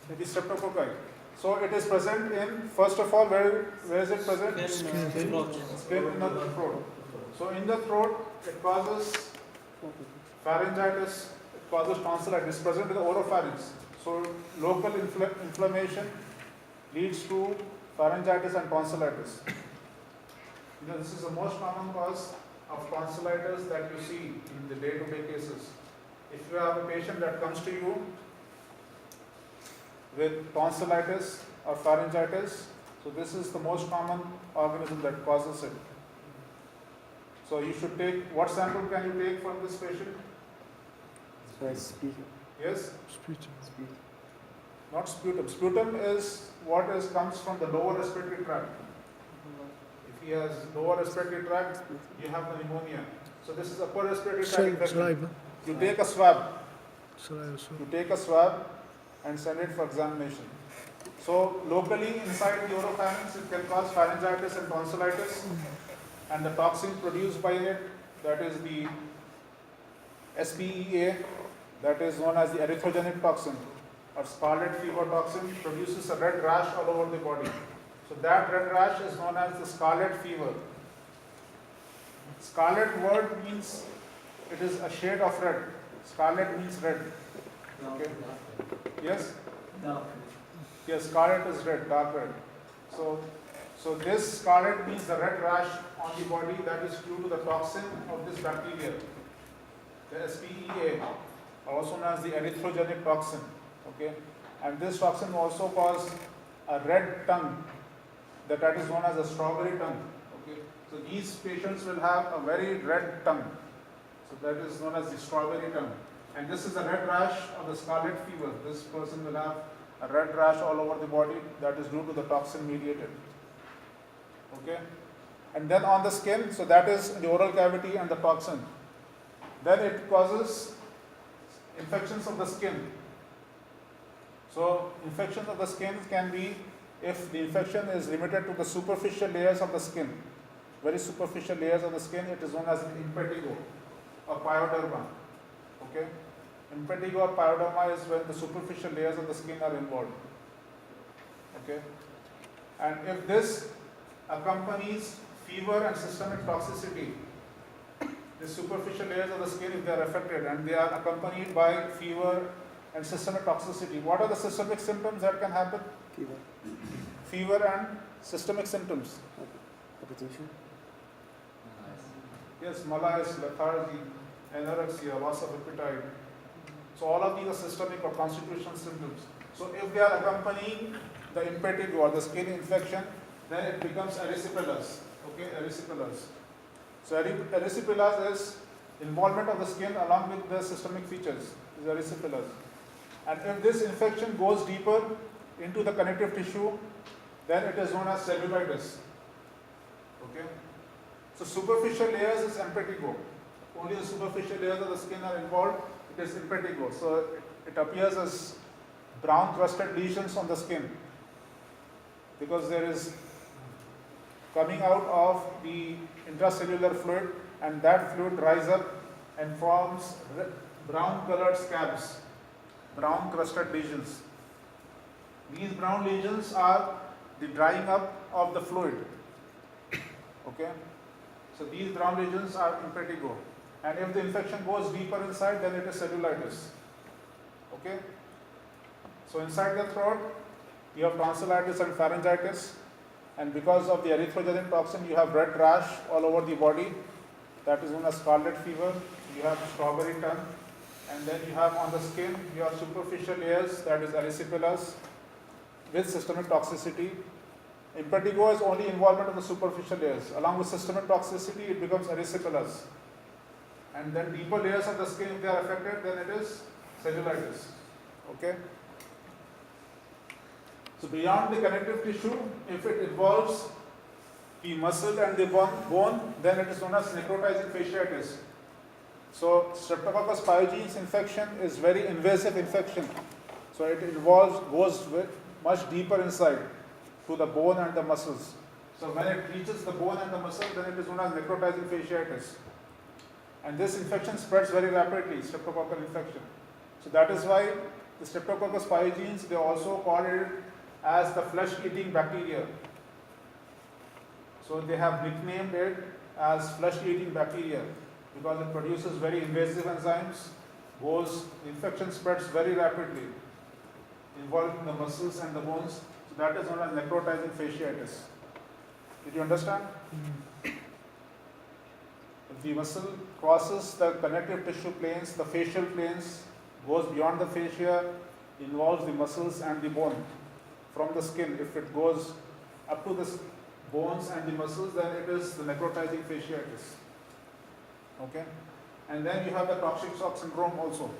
the streptococci. So it is present in, first of all, where is it present? Skin in the throat. So in the throat, it causes pharyngitis, it causes tonsillitis. It is present in the oropharynx. So local inflammation leads to pharyngitis and tonsillitis. You know, this is the most common cause of tonsillitis that you see in the day-to-day cases. If you have a patient that comes to you with tonsillitis or pharyngitis, so this is the most common organism that causes it. So you should take, what sample can you take from this patient? Sputum. Yes? Sputum. Not sputum. Sputum is what comes from the lower respiratory tract. If he has lower respiratory tract, you have the pneumonia. So this is upper respiratory tract infection. Saliva. You take a swab. Saliva. You take a swab and send it for examination. So locally inside the oropharynx, it can cause pharyngitis and tonsillitis, and the toxin produced by it, that is the SPEA, that is known as the erythrogenic toxin or scarlet fever toxin, produces a red rash all over the body. So that red rash is known as the scarlet fever. Scarlet word means it is a shade of red. Scarlet means red. Okay. Yes? Yes, scarlet is red, dark red. So this scarlet means the red rash on the body that is due to the toxin of this bacteria, the SPEA, also known as the erythrogenic toxin. Okay, and this toxin also cause a red tongue, that is known as a strawberry tongue. Okay, so these patients will have a very red tongue. So that is known as the strawberry tongue. And this is a red rash of the scarlet fever. This person will have a red rash all over the body that is due to the toxin mediated. Okay, and then on the skin, so that is the oral cavity and the toxin. Then it causes infections of the skin. So infections of the skin can be, if the infection is limited to the superficial layers of the skin, very superficial layers of the skin, it is known as impetigo or pyoderma. Okay, impetigo or pyoderma is when the superficial layers of the skin are involved. Okay, and if this accompanies fever and systemic toxicity, the superficial layers of the skin, if they are affected and they are accompanied by fever and systemic toxicity, what are the systemic symptoms that can happen? Fever and systemic symptoms. Hypertension. Yes, malaise, lethargy, anorexia, loss of appetite, So all of these are systemic or constitutional symptoms. So if they are accompanying the impetigo or the skin infection, then it becomes erysipelas. Okay, erysipelas. So erysipelas is involvement of the skin along with the systemic features, is erysipelas. And if this infection goes deeper into the connective tissue, then it is known as cellulitis. Okay. So superficial layers is impetigo. Only the superficial layers of the skin are involved. It is impetigo. So it appears as brown crusted lesions on the skin because there is coming out of the intracellular fluid, and that fluid dries up and forms brown colored scabs, brown crusted lesions. These brown lesions are the drying up of the fluid. Okay, so these brown lesions are impetigo, and if the infection goes deeper inside, then it is cellulitis. Okay, so inside the throat, you have tonsillitis and pharyngitis, and because of the erythrogenic toxin, you have red rash all over the body. That is known as scarlet fever. You have strawberry tongue, and then you have on the skin, you have superficial layers, that is erysipelas, with systemic toxicity. Impetigo is only involvement of the superficial layers. Along with systemic toxicity, it becomes erysipelas. And then deeper layers of the skin, if they are affected, then it is cellulitis. Okay? So beyond the connective tissue, if it involves the muscle and the bone, then it is known as necrotizing fasciitis. So Streptococcus pyogenes infection is very invasive infection. So it goes much deeper inside to the bone and the muscles. So when it reaches the bone and the muscle, then it is known as necrotizing fasciitis. And this infection spreads very rapidly, streptococcal infection. So that is why the Streptococcus pyogenes, they also call it as the flesh-eating bacteria. So they have nicknamed it as flesh-eating bacteria because it produces very invasive enzymes, the infection spreads very rapidly, involving the muscles and the bones. So that is known as necrotizing fasciitis. Did you understand? If the muscle crosses the connective tissue planes, the facial planes, goes beyond the fascia, involves the muscles and the bone from the skin. If it goes up to the bones and the muscles, then it is the necrotizing fasciitis. Okay? And then you have the toxic shock syndrome also,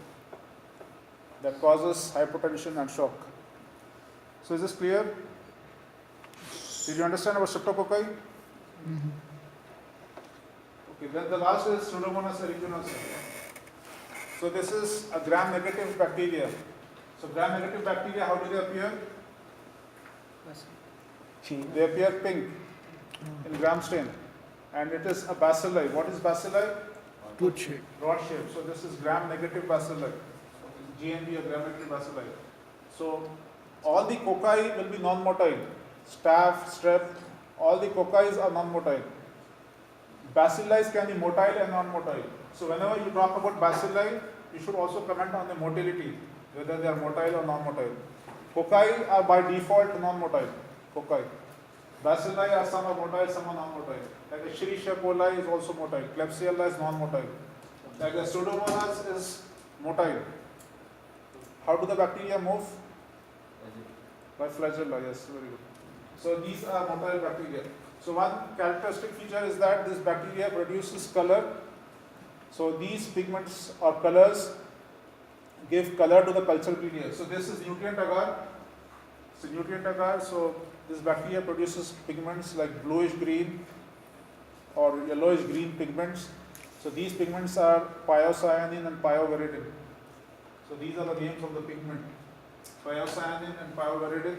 that causes hypotension and shock. So is this clear? Did you understand about streptococci? Okay, then the last is Pseudomonas aeruginosa. So this is a gram-negative bacteria. So gram-negative bacteria, how do they appear? They appear pink in gram stain, and it is a bacilli. What is bacilli? Good shape. Rod shape. So this is gram-negative bacilli. GNB or gram-negative bacilli. So all the cocci will be non-motile. Staph, strep, all the cocci are non-motile. Bacilli can be motile and non-motile. So whenever you talk about bacilli, you should also comment on the motility, whether they are motile or non-motile. Cocci are by default non-motile. Cocci. Bacilli are some are motile, some are non-motile. Like Escherichia coli is also motile. Klebsiella is non-motile. Like the Pseudomonas is motile. How do the bacteria move? By flagella, yes, very good. So these are motile bacteria. So one characteristic feature is that this bacteria produces color. So these pigments or colors give color to the culture media. So this is nutrient agar. So nutrient agar, so this bacteria produces pigments like bluish green or yellowish green pigments. So these pigments are pyocyanin and pyoviridin. So these are the names of the pigment, pyocyanin and pyoviridin.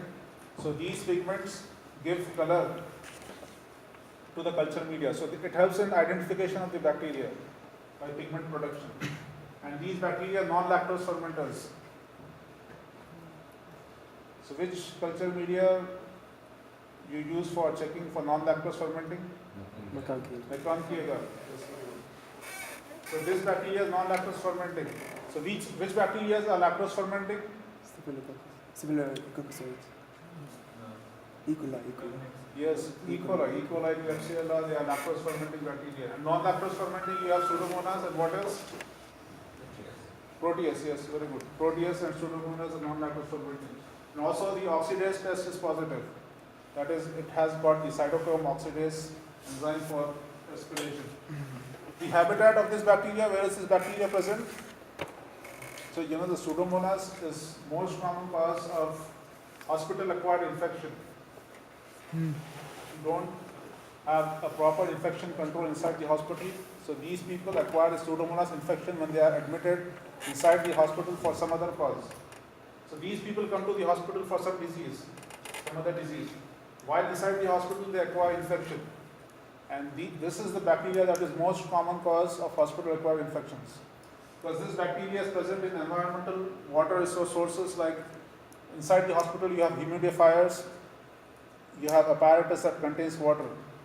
So these pigments give color to the culture media. So it helps in identification of the bacteria by pigment production. And these bacteria are non-lactose fermenters. So which culture media you use for checking for non-lactose fermenting? McConkey agar. So this bacteria is non-lactose fermenting. So which bacteria are lactose fermenting? Similar E. coli. Yes, E. coli, Klebsiella, they are lactose fermenting bacteria. And non-lactose fermenting, you have Pseudomonas and what else? Proteus, yes, very good. Proteus and Pseudomonas are non-microscopic proteins. And also the oxidase test is positive. That is, it has got the cytochrome oxidase enzyme for respiration. The habitat of this bacteria, where is this bacteria present? So, you know, the Pseudomonas is most common cause of hospital-acquired infection. Hmm. You don't have a proper infection control inside the hospital. So these people acquire a Pseudomonas infection when they are admitted inside the hospital for some other cause. So these people come to the hospital for some disease, some other disease. While inside the hospital they acquire infection. And this is the bacteria that is most common cause of hospital-acquired infections. Because this bacteria is present in environmental water resource sources, like inside the hospital you have humidifiers, you have apparatus that contains water,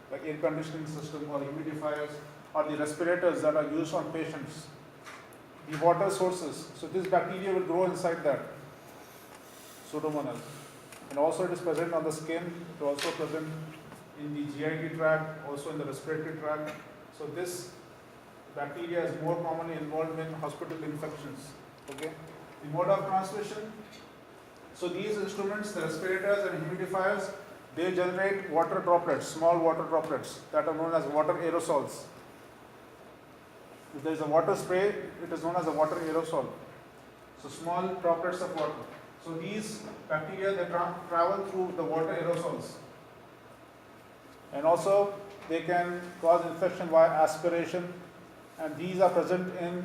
like air conditioning system or humidifiers, or the respirators that are used on patients. The water sources, so this bacteria will grow inside that, Pseudomonas. And also it is present on the skin, it is also present in the GIT tract, also in the respiratory tract. So this bacteria is more commonly involved in hospital infections. Okay. The mode of transmission. So these instruments, the respirators and humidifiers, they generate water droplets, small water droplets that are known as water aerosols. If there is a water spray, it is known as a water aerosol. So small droplets of water. So these bacteria, they travel through the water aerosols. And also they can cause infection via aspiration, and these are present in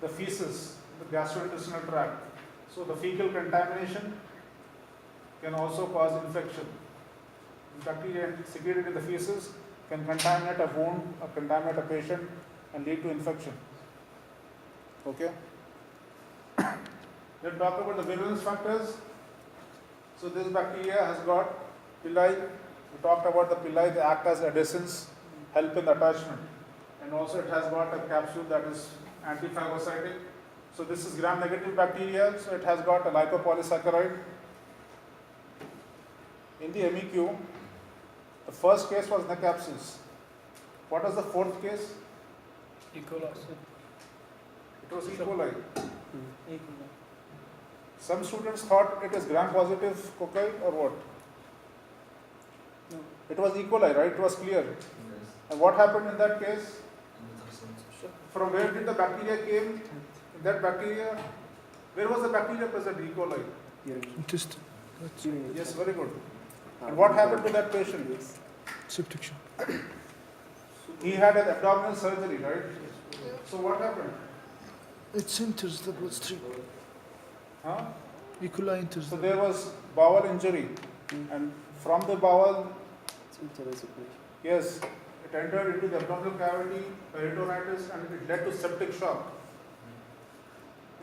the feces, the gastrointestinal tract. So the fecal contamination can also cause infection. Bacteria secreted in the feces can contaminate a wound or contaminate a patient and lead to infection. Okay. Let's talk about the virulence factors. So this bacteria has got pili. We talked about the pili, they act as adhesins, help in attachment. And also it has got a capsule that is antiphagocytic. So this is gram-negative bacteria, so it has got a lipopolysaccharide. In the MEQ, the first case was necapsis. What was the fourth case? E. coli. It was E. coli. E. coli. Some students thought it is gram-positive cocci or what? No. It was E. coli, right? It was clear. And what happened in that case? From where did the bacteria came? In that bacteria, where was the bacteria present? E. coli. Intestine. That's Yes, very good. And what happened to that patient? septic shock. He had an abdominal surgery, right? So what happened? It enters the bloodstream. Huh? E. coli enters So the there was bowel injury, and from the bowel, yes, it entered into the abdominal cavity, peritonitis, and it led to septic shock.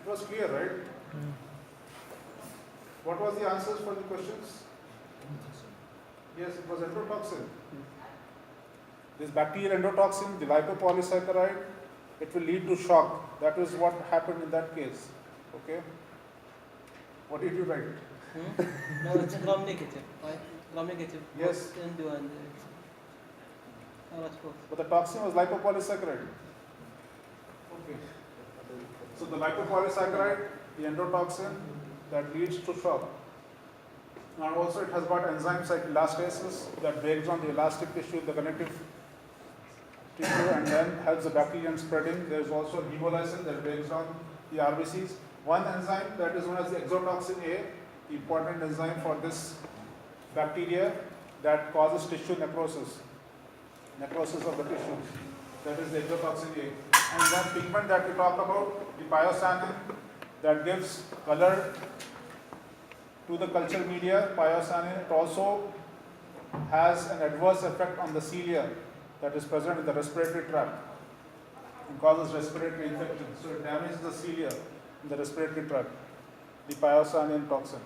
It was clear, right? Mm. What was the answers for the questions? Yes, it was endotoxin. This bacterial endotoxin, the lipopolysaccharide, it will lead to shock. That is what happened in that case. Okay? What did you write? No, it's a gram-negative. Right? Gram-negative. Yes. Endo and both. But the toxin was lipopolysaccharide. Okay. So the lipopolysaccharide, the endotoxin, that leads to shock. And also it has got enzymes like elastases that breaks down the elastic tissue, the connective tissue, and then helps the bacteria in spreading. There is also hemolysin that breaks down the RBCs. One enzyme that is known as the exotoxin A, the important enzyme for this bacteria that causes tissue necrosis of the tissue. That is the exotoxin A. And one pigment that we talked about, the pyosanin, that gives color to the culture media, pyosanin. It also has an adverse effect on the cilia that is present in the respiratory tract and causes respiratory infection. So it damages the cilia in the respiratory tract, the pyosanin toxin.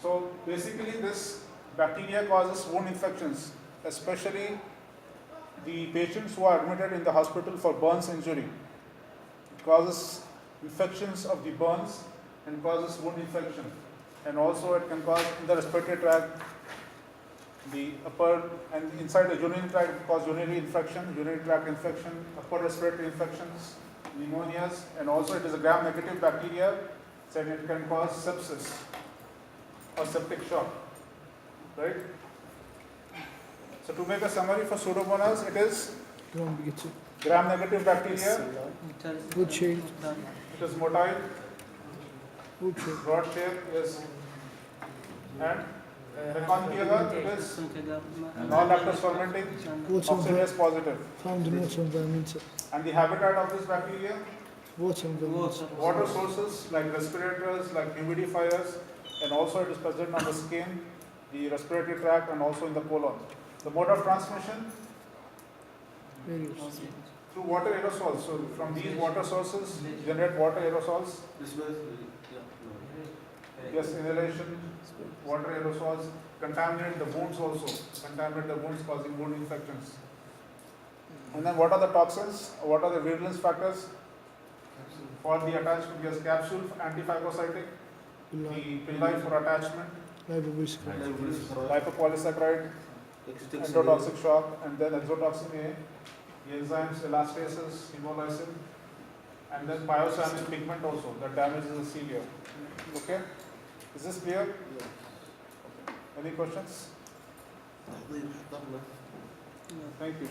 So basically this bacteria causes wound infections, especially the patients who are admitted in the hospital for burns injury. It causes infections of the burns and causes wound infection. And also it can cause in the respiratory tract, the upper and inside the urinary tract, it cause urinary infection, urinary tract infection, upper respiratory infections, pneumonias, and also it is a gram-negative bacteria, so it can cause sepsis or septic shock, right? So to make a summary for Pseudomonas, it is Gram negative. gram-negative bacteria, Good shade. it is motile, Good shade. broad shape, yes, and Raconiella, it is non-lactose fermenting, Water, oxidase positive. found in water environmental. And the habitat of this bacteria, Water environmental. water sources like respirators, like humidifiers, and also it is present on the skin, the respiratory tract, and also in the colon. The mode of transmission Various. through water aerosols. So from these water sources, generate water aerosols. Yes, inhalation, water aerosols, contaminate the wounds also, contaminate the wounds causing wound infections. And then what are the toxins? What are the virulence factors? For the attachment, yes, capsule, antiphagocytic, the pili for attachment, Lipoviscous. lipopolysaccharide, endotoxic shock, and then exotoxin A, the enzymes, elastases, hemolysin, and then pyocyanin pigment also that damages the cilia. Okay? Is this clear? Any questions? Thank you.